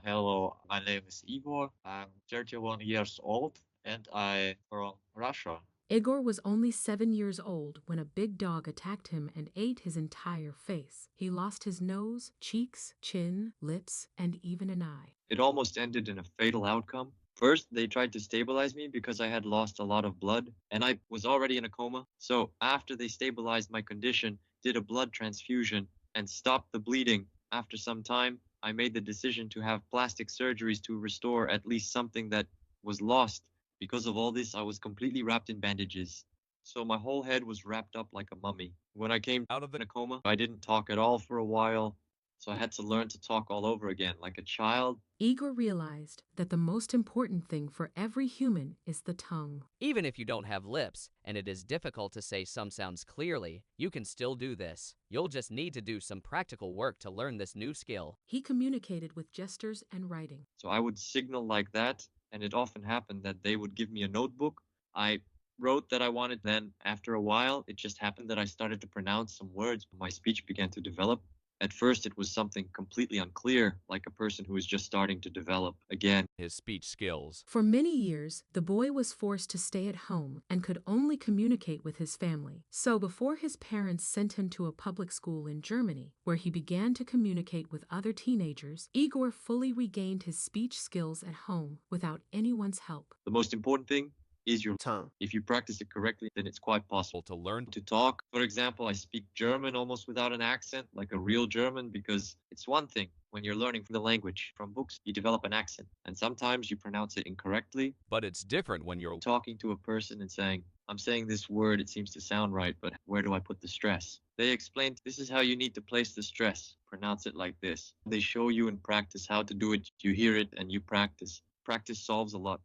Hello, my name is Igor. I'm 31 years old and I'm from Russia. Igor was only 7 years old when a big dog attacked him and ate his entire face. He lost his nose, cheeks, chin, lips, and even an eye. It almost ended in a fatal outcome. First, they tried to stabilize me because I had lost a lot of blood and I was already in a coma. So, after they stabilized my condition, did a blood transfusion and stopped the bleeding. After some time, I made the decision to have plastic surgeries to restore at least something that was lost. Because of all this, I was completely wrapped in bandages. So my whole head was wrapped up like a mummy. When I came out of the coma, I didn't talk at all for a while. So I had to learn to talk all over again, like a child. Igor realized that the most important thing for every human is the tongue. Even if you don't have lips and it is difficult to say some sounds clearly, you can still do this. You'll just need to do some practical work to learn this new skill. He communicated with gestures and writing. So I would signal like that, and it often happened that they would give me a notebook. I wrote that I wanted, then after a while, it just happened that I started to pronounce some words. My speech began to develop. At first, it was something completely unclear, like a person who was just starting to develop again. His speech skills. For many years, the boy was forced to stay at home and could only communicate with his family. So before his parents sent him to a public school in Germany, where he began to communicate with other teenagers, Igor fully regained his speech skills at home without anyone's help. The most important thing is your tongue. If you practice it correctly, then it's quite possible To learn to talk. For example, I speak German almost without an accent, like a real German, because it's one thing when you're learning the language from books, you develop an accent, and sometimes you pronounce it incorrectly. but it's different when you're Talking to a person and saying, I'm saying this word, it seems to sound right, but where do I put the stress? They explained this is how you need to place the stress. Pronounce it like this. They show you in practice how to do it. You hear it and you practice. Practice solves a lot.